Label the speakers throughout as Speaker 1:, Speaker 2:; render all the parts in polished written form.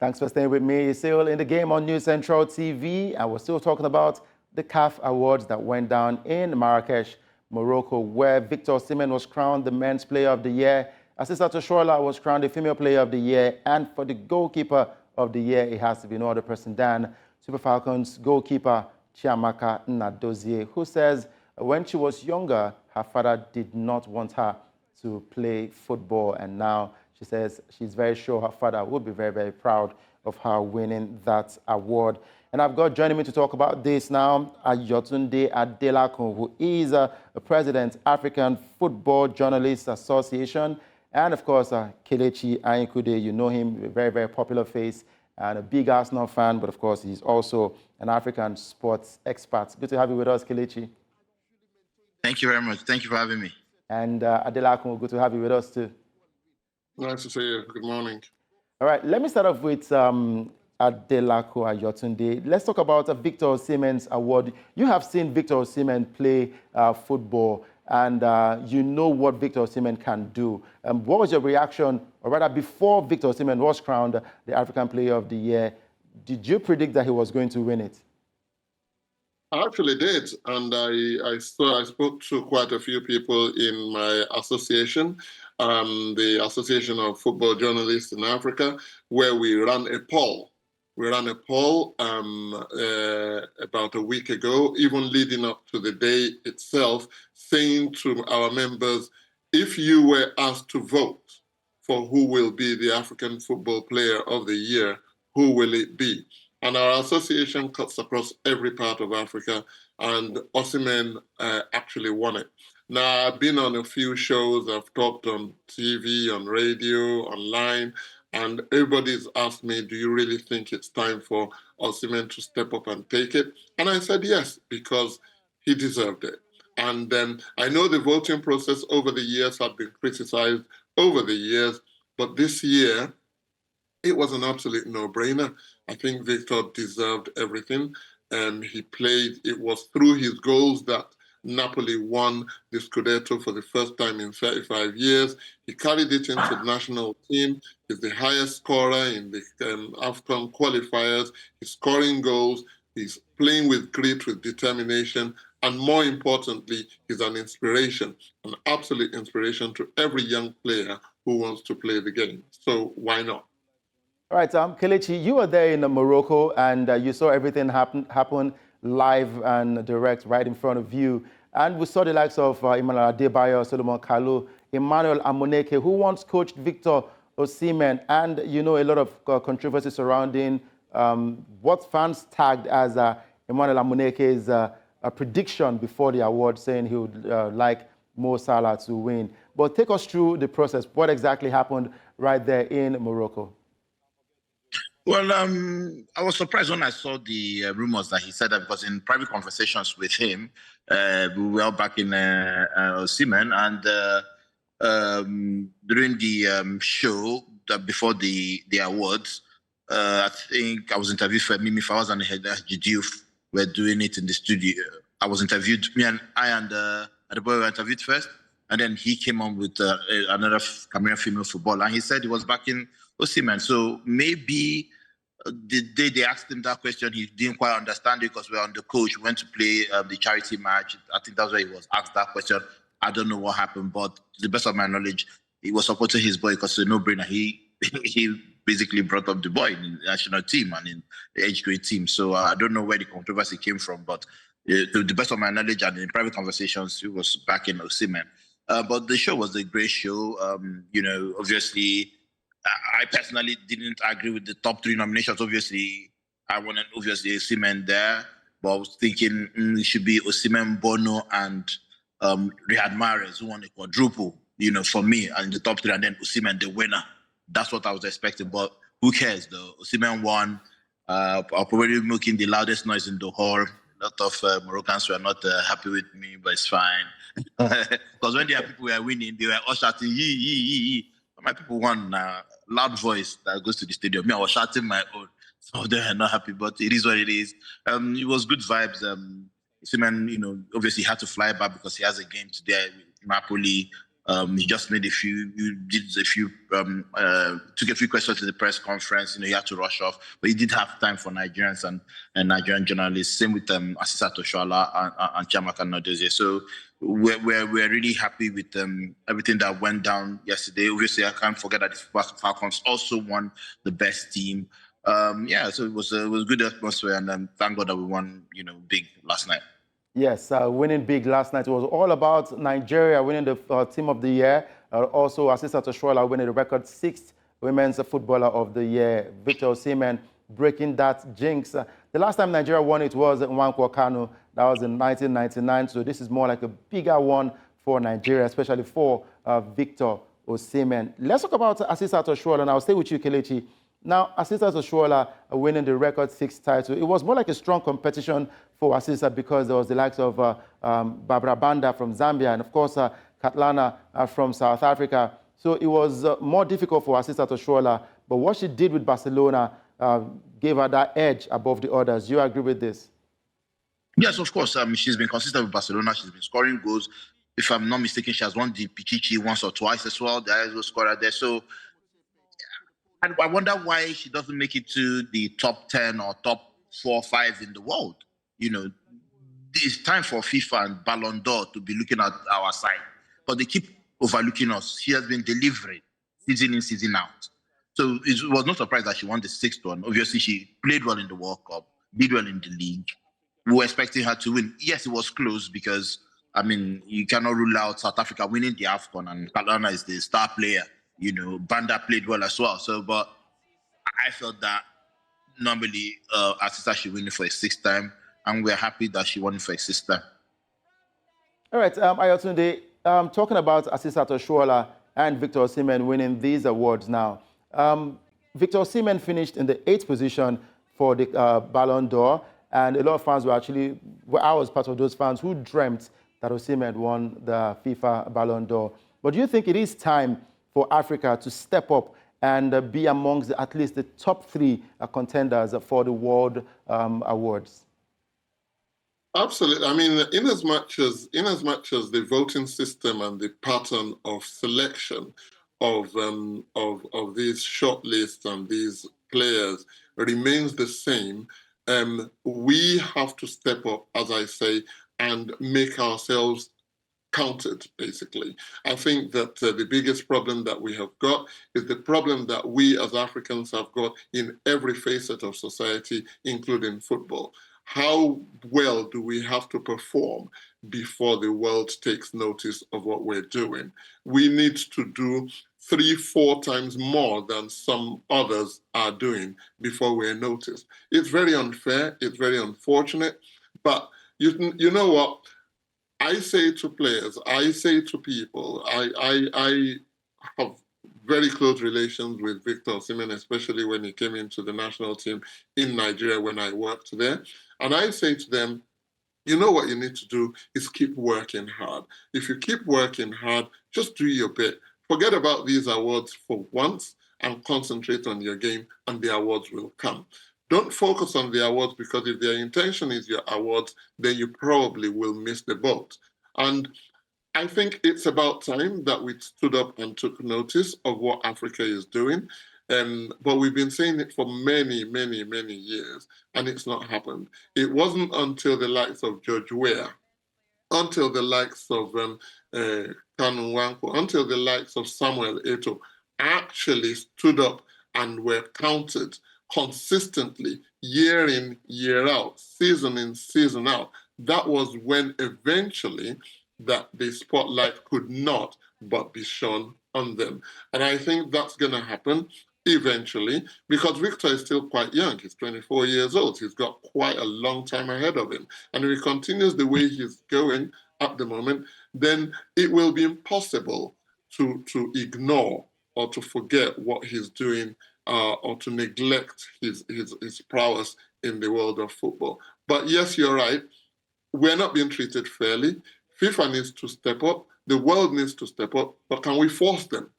Speaker 1: Thanks for staying with me. Still in the game on News Central TV, and we're still talking about the CAF Awards that went down in Marrakesh, Morocco, where Victor Osimhen was crowned the Men's Player of the Year. Asisat Oshoala was crowned the Female Player of the Year, and for the Goalkeeper of the Year, it has to be no other person than Super Falcons goalkeeper Chiamaka Nnadozie, who says when she was younger, her father did not want her to play football, and now she says she's very sure her father would be very, very proud of her winning that award. And I've got joining me to talk about this now, Ayotunde Adelakun, who is a president, African Football Journalists Association, and of course, Kelechi Anyikude. You know him, a very, very popular face and a big Arsenal fan, but of course, he's also an African sports expert. Good to have you with us, Kelechi.
Speaker 2: Thank you very much. Thank you for having me.
Speaker 1: And Adelakun, good to have you with us too.
Speaker 3: Nice to see you. Good morning.
Speaker 1: All right, let me start off with Adelakun Ayotunde. Let's talk about Victor Osimhen's award. You have seen Victor Osimhen play football, and you know what Victor Osimhen can do. What was your reaction, or rather before Victor Osimhen was crowned the African Player of the Year? Did you predict that he was going to win it?
Speaker 3: I actually did, and I spoke to quite a few people in my association, the Association of Football Journalists in Africa, where we ran a poll. We ran a poll about a week ago, even leading up to the day itself, saying to our members, if you were asked to vote for who will be the African Football Player of the Year, who will it be? And our association cuts across every part of Africa, and Osimhen actually won it. Now, I've been on a few shows, I've talked on TV, on radio, online, and everybody's asked me, do you really think it's time for Osimhen to step up and take it? And I said yes, because he deserved it. And I know the voting process over the years had been criticized over the years, but this year, it was an absolute no-brainer. I think Victor deserved everything. He played, it was through his goals that Napoli won the Scudetto for the first time in 35 years. He carried it into the national team. He's the highest scorer in the AFCON qualifiers. He's scoring goals. He's playing with grit, with determination. And more importantly, he's an inspiration, an absolute inspiration to every young player who wants to play the game. So why not?
Speaker 1: All right, Kelechi, you were there in Morocco, and you saw everything happen live and direct right in front of you. And we saw the likes of Emmanuel Adebayo, Solomon Kalou, Emmanuel Amuneke, who once coached Victor Osimhen, and you know a lot of controversy surrounding what fans tagged as Emmanuel Amuneke's prediction before the award, saying he would like Mo Salah to win. But take us through the process. What exactly happened right there in Morocco?
Speaker 2: Well, I was surprised when I saw the rumors that he said that, because in private conversations with him, we were back in Osimhen, and during the show before the awards, I think I was interviewed for Mimi Fawaz and Jidiouf were doing it in the studio. I was interviewed, I and the boy were interviewed first, and then he came on with another Cameroon female footballer, and he said he was back in Osimhen. So maybe the day they asked him that question, he didn't quite understand it, because we were on the coach. We went to play the charity match. I think that's why he was asked that question. I don't know what happened, but to the best of my knowledge, he was supporting his boy because it's a no-brainer. He basically brought up the boy in the national team and in the age grade team. So I don't know where the controversy came from, but to the best of my knowledge and in private conversations, he was back in Osimhen. But the show was a great show. You know, obviously, I personally didn't agree with the top three nominations. Obviously, I wanted Osimhen there, but I was thinking it should be Osimhen, Bono, and Riyad Mahrez, who won a quadruple, you know, for me, and the top three, and then Osimhen, the winner. That's what I was expecting, but who cares, though? Osimhen won. I'll probably be making the loudest noise in the hall. A lot of Moroccans were not happy with me, but it's fine. Because when the people were winning, they were all shouting, yee, yee, yee, yee. My people want loud voice that goes to the stadium. Me, I was shouting my own. Some of them are not happy, but it is what it is. It was good vibes. Osimhen, you know, obviously had to fly back because he has a game today with Napoli. He just made took a few questions to the press conference. He had to rush off, but he did have time for Nigerians and Nigerian journalists. Same with Asisat Oshoala and Chiamaka Nnadozie. So we're really happy with everything that went down yesterday. Obviously, I can't forget that the Super Falcons also won the best team. So it was a good atmosphere, and thank God that we won, big last night.
Speaker 1: Yes, winning big last night. It was all about Nigeria winning the Team of the Year. Also, Asisat Oshoala winning the record 6th Women's Footballer of the Year. Victor Osimhen breaking that jinx. The last time Nigeria won it was Nwankwo Kanu. That was in 1999. So this is more like a bigger one for Nigeria, especially for Victor Osimhen. Let's talk about Asisat Oshoala, and I'll stay with you, Kelechi. Now, Asisat Oshoala winning the record 6th title. It was more like a strong competition for Asisat because there was the likes of Banda from Zambia and, of course, Kgatlana from South Africa. So it was more difficult for Asisat Oshoala. But what she did with Barcelona gave her that edge above the others. Do you agree with this?
Speaker 2: Yes, of course. She's been consistent with Barcelona. She's been scoring goals. If I'm not mistaken, she has won the Pichichi once or twice as well. The ISO scorer there. So I wonder why she doesn't make it to the top 10 or top 4 or 5 in the world. It's time for FIFA and Ballon d'Or to be looking at our side. But they keep overlooking us. She has been delivering season in, season out. So it was no surprise that she won the 6th one. Obviously, she played well in the World Cup, did well in the league. We were expecting her to win. Yes, it was close because, you cannot rule out South Africa winning the AFCON, and Kgatlana is the star player. Banda played well as well. So, but I felt that normally Asisat should win it for a 6th time, and we're happy that she won it for a 6th time.
Speaker 1: All right, Ayotunde, talking about Asisat Oshoala and Victor Osimhen winning these awards now. Victor Osimhen finished in the 8th position for the Ballon d'Or, and a lot of fans I was part of those fans who dreamt that Osimhen won the FIFA Ballon d'Or. But do you think it is time for Africa to step up and be amongst at least the top 3 contenders for the world awards?
Speaker 3: Absolutely. In as much as the voting system and the pattern of selection of these shortlists and these players remains the same, we have to step up, as I say, and make ourselves counted, basically. I think that the biggest problem that we have got is the problem that we as Africans have got in every facet of society, including football. How well do we have to perform before the world takes notice of what we're doing? We need to do 3-4 times more than some others are doing before we're noticed. It's very unfair, it's very unfortunate, but you know what? I say to players, I say to people, I have very close relations with Victor Osimhen, especially when he came into the national team in Nigeria when I worked there. And I say to them, you know what you need to do is keep working hard. If you keep working hard, just do your bit. Forget about these awards for once and concentrate on your game, and the awards will come. Don't focus on the awards, because if their intention is your awards, then you probably will miss the boat. And I think it's about time that we stood up and took notice of what Africa is doing. But we've been saying it for many, many, many years, and it's not happened. It wasn't until the likes of George Weah, until the likes of Kanu Nwankwo, until the likes of Samuel Eto'o actually stood up and were counted consistently, year in, year out, season in, season out. That was when eventually that the spotlight could not but be shone on them. And I think that's going to happen eventually, because Victor is still quite young. He's 24 years old. He's got quite a long time ahead of him. And if he continues the way he's going at the moment, then it will be impossible to ignore or to forget what he's doing, or to neglect his prowess in the world of football. But yes, you're right. We're not being treated fairly. FIFA needs to step up. The world needs to step up. But can we force them?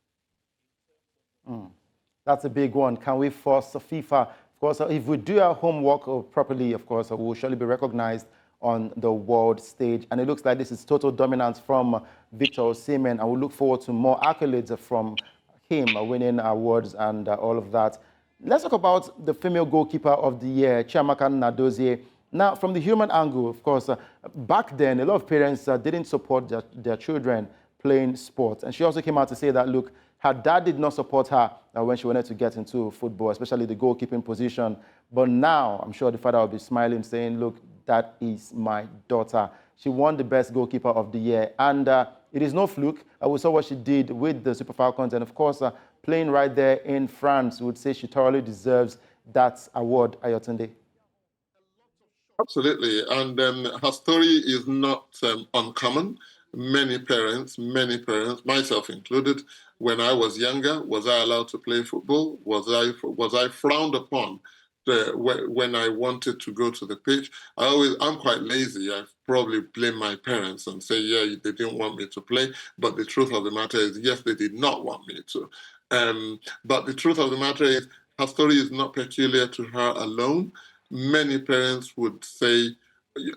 Speaker 1: That's a big one. Can we force FIFA? Of course, if we do our homework properly, of course, we'll surely be recognized on the world stage. And it looks like this is total dominance from Victor Osimhen, and we look forward to more accolades from him winning awards and all of that. Let's talk about the female goalkeeper of the year, Chiamaka Nnadozie. Now, from the human angle, of course, back then, a lot of parents didn't support their children playing sports. And she also came out to say that, look, her dad did not support her when she wanted to get into football, especially the goalkeeping position. But now, I'm sure the father will be smiling, saying, look, that is my daughter. She won the best goalkeeper of the year. And it is no fluke. We saw what she did with the Super Falcons. And of course, playing right there in France, would say she thoroughly deserves that award, Ayotunde.
Speaker 3: Absolutely. And her story is not uncommon. Many parents, myself included, when I was younger, was I allowed to play football? Was I frowned upon when I wanted to go to the pitch? I'm quite lazy. I probably blame my parents and say, yeah, they didn't want me to play. But the truth of the matter is, yes, they did not want me to. But the truth of the matter is, her story is not peculiar to her alone. Many parents would say,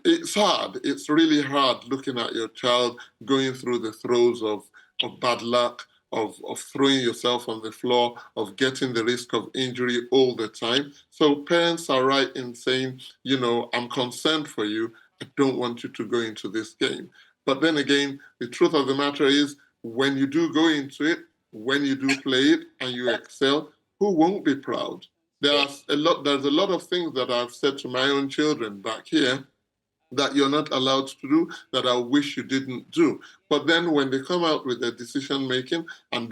Speaker 3: it's hard. It's really hard looking at your child going through the throes of bad luck, of throwing yourself on the floor, of getting the risk of injury all the time. So parents are right in saying, you know, I'm concerned for you. I don't want you to go into this game. But then again, the truth of the matter is, when you do go into it, when you do play it and you excel, who won't be proud? There's a lot of things that I've said to my own children back here that you're not allowed to do, that I wish you didn't do. But then when they come out with their decision making and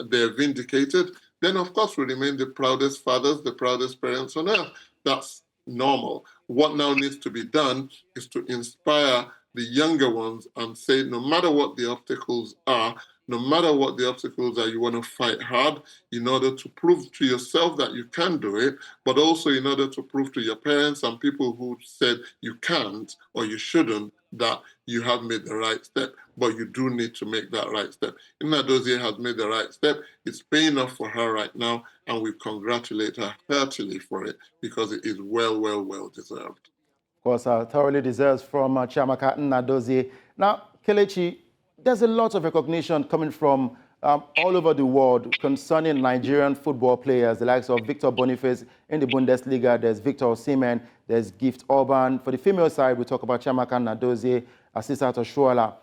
Speaker 3: they're vindicated, then of course we remain the proudest fathers, the proudest parents on earth. That's normal. What now needs to be done is to inspire the younger ones and say, no matter what the obstacles are, no matter what the obstacles are, you want to fight hard in order to prove to yourself that you can do it, but also in order to prove to your parents and people who said you can't or you shouldn't that you have made the right step, but you do need to make that right step. Nnadozie has made the right step. It's paying off for her right now, and we congratulate her heartily for it because it is well deserved.
Speaker 1: Of course, thoroughly deserves from Chiamaka Nnadozie. Now, Kelechi, there's a lot of recognition coming from all over the world concerning Nigerian football players, the likes of Victor Boniface in the Bundesliga. There's Victor Osimhen, there's Gift Orban. For the female side, we talk about Chiamaka Nnadozie, Asisat Oshoala.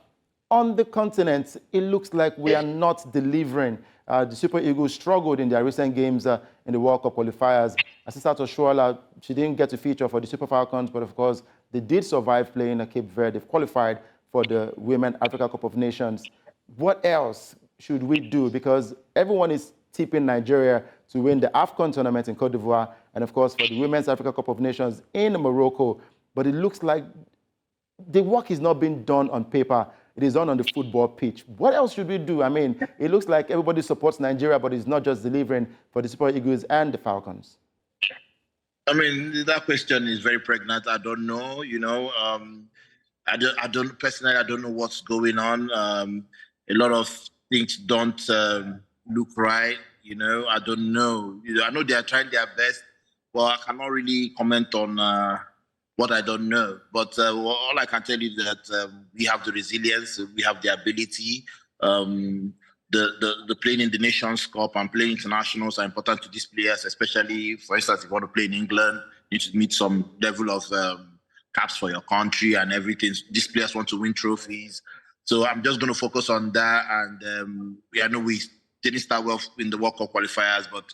Speaker 1: On the continent, it looks like we are not delivering. The Super Eagles struggled in their recent games in the World Cup qualifiers. Asisat Oshoala, she didn't get to feature for the Super Falcons, but of course, they did survive playing Cape Verde. They've qualified for the Women Africa Cup of Nations. What else should we do? Because everyone is tipping Nigeria to win the AFCON tournament in Cote d'Ivoire, and of course for the Women's Africa Cup of Nations in Morocco. But it looks like the work is not being done on paper. It is done on the football pitch. What else should we do? I mean, it looks like everybody supports Nigeria, but it's not just delivering for the Super Eagles and the Falcons.
Speaker 2: I mean, that question is very pregnant. I don't know, you know. I don't personally, I don't know what's going on. A lot of things don't look right, you know. I don't know. You know, I know they are trying their best, but I cannot really comment on what I don't know. But all I can tell you is that we have the resilience, we have the ability. The playing in the Nations Cup and playing internationals are important to these players, especially, for instance, if you want to play in England, you need to meet some level of caps for your country and everything. These players want to win trophies. So I'm just going to focus on that. And I know we didn't start well in the World Cup qualifiers, but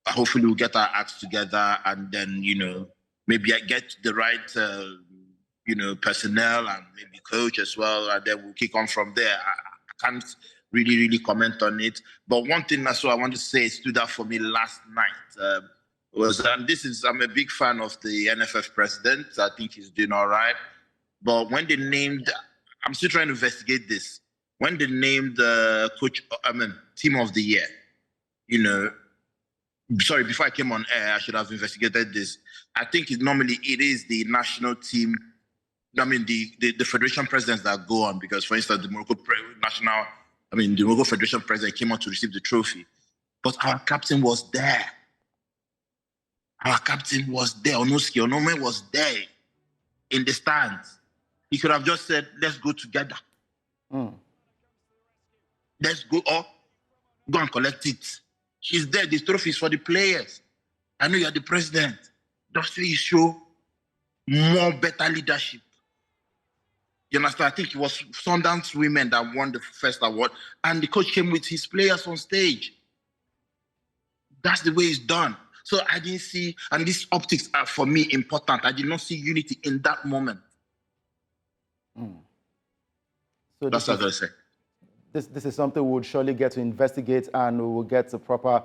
Speaker 2: hopefully we'll get our acts together and then, you know, maybe I get the right, you know, personnel and maybe coach as well. And then we'll kick on from there. I can't really comment on it. But one thing that's what I want to say stood out for me last night. I'm a big fan of the NFF president. I think he's doing all right. But when they named, I'm still trying to investigate this. When they named the team of the year, you know, sorry, before I came on air, I should have investigated this. I think normally it is the national team, I mean, the federation presidents that go on, because for instance, the Morocco Federation president came on to receive the trophy. But our captain was there. Our captain was there. Onome was there. in the stands. He could have just said, let's go together. Let's go up, go and collect it. She's there, this trophy is for the players. I know you're the president. Just say you show more better leadership. You understand? I think it was Sundance Women that won the first award, and the coach came with his players on stage. That's the way it's done. So I didn't see, and these optics are for me important. I did not see unity in that moment.
Speaker 1: So
Speaker 2: that's what I gotta say.
Speaker 1: This is something we would surely get to investigate, and we will get the proper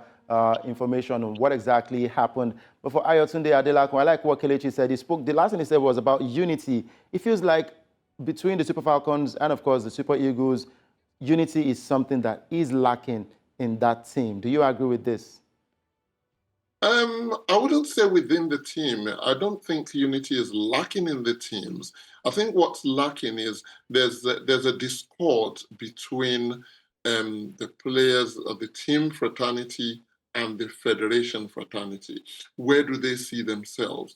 Speaker 1: information on what exactly happened. But for Ayotunde, Adelakun, I like what Kelechi said. He spoke, the last thing he said was about unity. It feels like between the Super Falcons and, of course, the Super Eagles, unity is something that is lacking in that team. Do you agree with this?
Speaker 3: I wouldn't say within the team. I don't think unity is lacking in the teams. I think what's lacking is there's a discord between the players of the team fraternity and the federation fraternity. Where do they see themselves?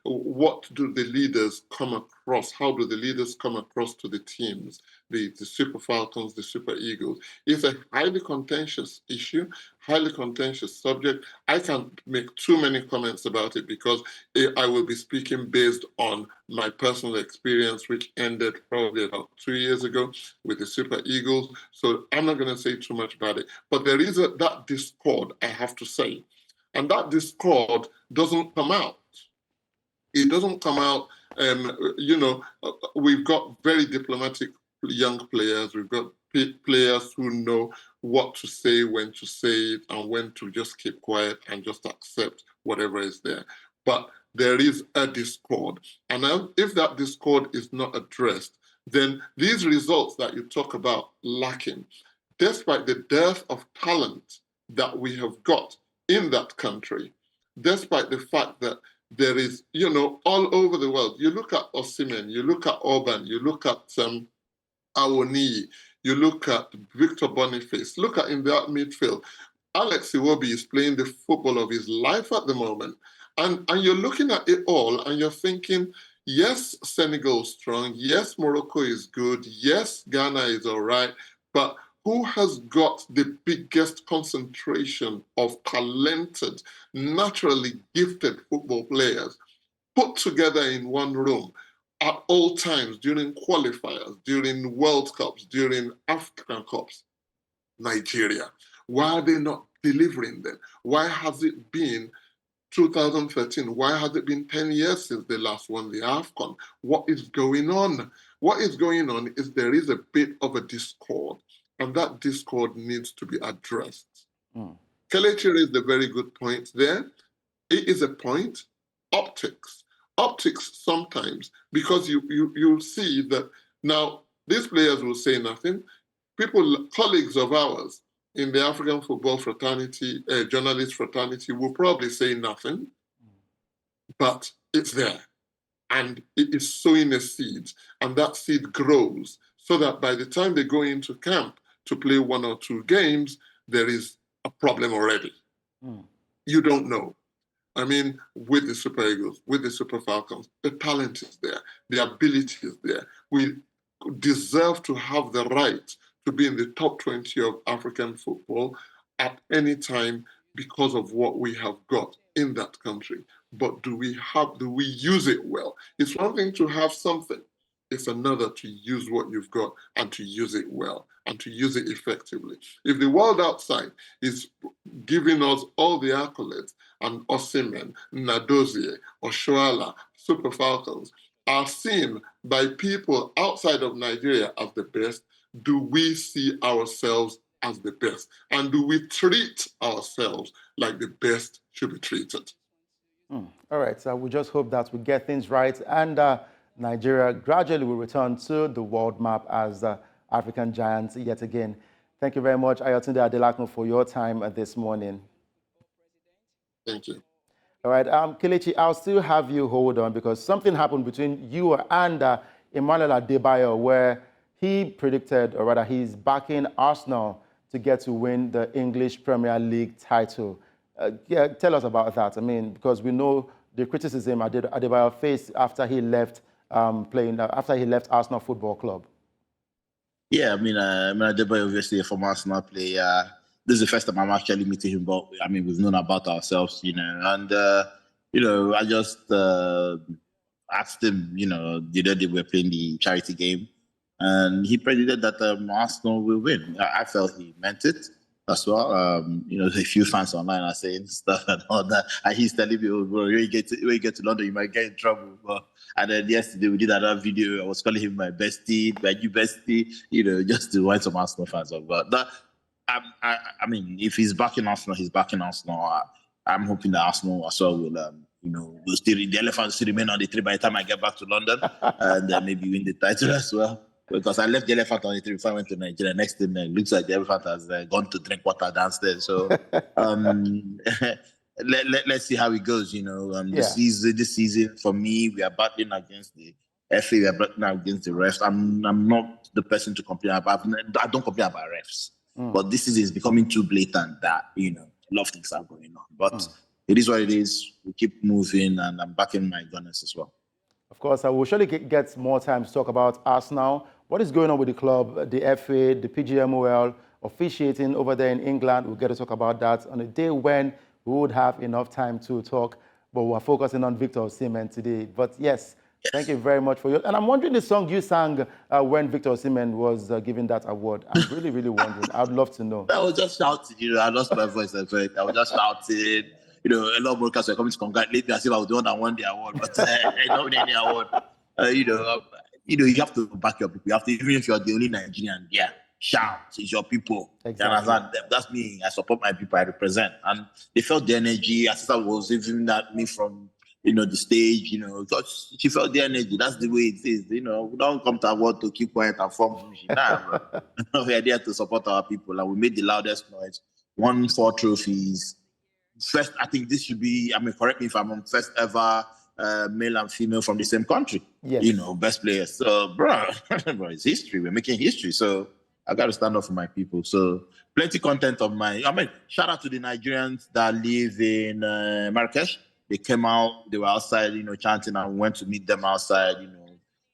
Speaker 3: What do the leaders come across? How do the leaders come across to the teams, the Super Falcons, the Super Eagles? It's a highly contentious issue, highly contentious subject. I can't make too many comments about it because I will be speaking based on my personal experience, which ended probably about 2 years ago with the Super Eagles. So I'm not going to say too much about it. But there is that discord, I have to say. And that discord doesn't come out. It doesn't come out, we've got very diplomatic young players. We've got players who know what to say, when to say it, and when to just keep quiet and just accept whatever is there. But there is a discord. And if that discord is not addressed, then these results that you talk about lacking, despite the dearth of talent that we have got in that country, despite the fact that there is, all over the world. You look at Osimhen, you look at Orban, you look at Awoni, you look at Victor Boniface, look at in that midfield. Alex Iwobi is playing the football of his life at the moment. And you're looking at it all and you're thinking, yes, Senegal is strong. Yes, Morocco is good. Yes, Ghana is all right. But who has got the biggest concentration of talented, naturally gifted football players put together in one room at all times during qualifiers, during World Cups, during African Cups? Nigeria. Why are they not delivering them? Why has it been 2013? Why has it been 10 years since they last won the AFCON? What is going on? What is going on is there is a bit of a discord, and that discord needs to be addressed. Kelechi raised a very good point there. It is a point, optics. Optics sometimes, because you'll see that now these players will say nothing. People, colleagues of ours in the African football fraternity, journalist fraternity, will probably say nothing, but it's there. And it is sowing a seed, and that seed grows so that by the time they go into camp to play 1 or 2 games, there is a problem already. You don't know. I mean, with the Super Eagles, with the Super Falcons, the talent is there, the ability is there. We deserve to have the right to be in the top 20 of African football at any time because of what we have got in that country. But do we use it well? It's one thing to have something. It's another to use what you've got and to use it well and to use it effectively. If the world outside is giving us all the accolades and Osimhen, Nadozie, Oshoala, Super Falcons are seen by people outside of Nigeria as the best, do we see ourselves as the best? And do we treat ourselves like the best should be treated?
Speaker 1: All right, so we just hope that we get things right and Nigeria gradually will return to the world map as the African giants yet again. Thank you very much, Ayotunde Adelakun, for your time this morning.
Speaker 3: Thank you.
Speaker 1: All right, Kelechi, I'll still have you hold on because something happened between you and Emmanuel Adebayo where he predicted, or rather he's backing Arsenal to get to win the English Premier League title. Yeah, tell us about that. I mean, because we know the criticism Adebayo faced after he left after he left Arsenal Football Club?
Speaker 2: Yeah, I mean, Adebayo, obviously a former Arsenal player. This is the first time I'm actually meeting him, but I mean, we've known about ourselves, and I just asked him, the day they were playing the charity game, and he predicted that Arsenal will win. I felt he meant it as well. A few fans online are saying stuff and all that, and he's telling me, "Oh, bro, when you get to London, you might get in trouble." And then yesterday we did another video. I was calling him my bestie, my new bestie, just to wind some Arsenal fans up. But that, I mean, if he's backing Arsenal, he's backing Arsenal. I'm hoping that Arsenal as well will, the elephant will still remain on the tree by the time I get back to London, and then maybe win the title as well. Because I left the elephant on the tree before I went to Nigeria. Next thing, it looks like the elephant has gone to drink water downstairs. So let's see how it goes. This season for me, we are battling against the FA. We are battling against the refs. I'm not the person to complain about. I don't complain about refs, but this season is becoming too blatant that a lot of things are going on. But it is what it is. We keep moving, and I'm backing my Gunners as well.
Speaker 1: Of course, I will surely get more time to talk about Arsenal. What is going on with the club, the FA, the PGMOL, officiating over there in England? We'll get to talk about that on a day when we would have enough time to talk, but we're focusing on Victor Osimhen today. But yes, thank you very much for your... And I'm wondering the song you sang when Victor Osimhen was giving that award. I'm really, really wondering. I'd love to know.
Speaker 2: I was just shouting, I lost my voice. I was just shouting. A lot of broadcasters were coming to congratulate me as if I was the one that won the award, but I don't win any award. You have to back your people. You have to, even if you're the only Nigerian, shout. It's your people.
Speaker 1: Exactly.
Speaker 2: That's me. I support my people. I represent, and they felt the energy. Asisat was even at me from the stage. She felt the energy. That's the way it is. We don't come to award to keep quiet and form. We are there to support our people, and we made the loudest noise. Won 4 trophies. First, I think this should be, correct me if I'm wrong, first ever male and female from the same country.
Speaker 1: Yes.
Speaker 2: Best players. So, bro, it's history. We're making history. So, I got to stand up for my people. So, plenty content of shout out to the Nigerians that live in Marrakesh. They came out, they were outside, chanting, and we went to meet them outside.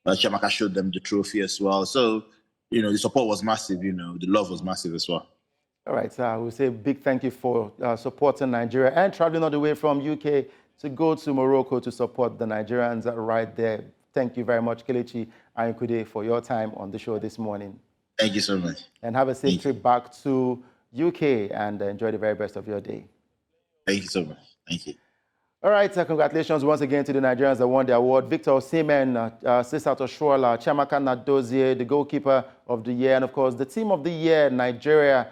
Speaker 2: Shamaka showed them the trophy as well. So, the support was massive, the love was massive as well.
Speaker 1: All right, I will say a big thank you for supporting Nigeria and traveling all the way from UK to go to Morocco to support the Nigerians right there. Thank you very much, Kelechi Anyikude, for your time on the show this morning.
Speaker 2: Thank you so much.
Speaker 1: And have a safe trip back to UK and enjoy the very best of your day.
Speaker 2: Thank you so much. Thank you.
Speaker 1: All right, congratulations once again to the Nigerians that won the award. Victor Osimhen, Asisat Oshoala, Chiamaka Nnadozie, the goalkeeper of the year, and of course, the team of the year, Nigeria.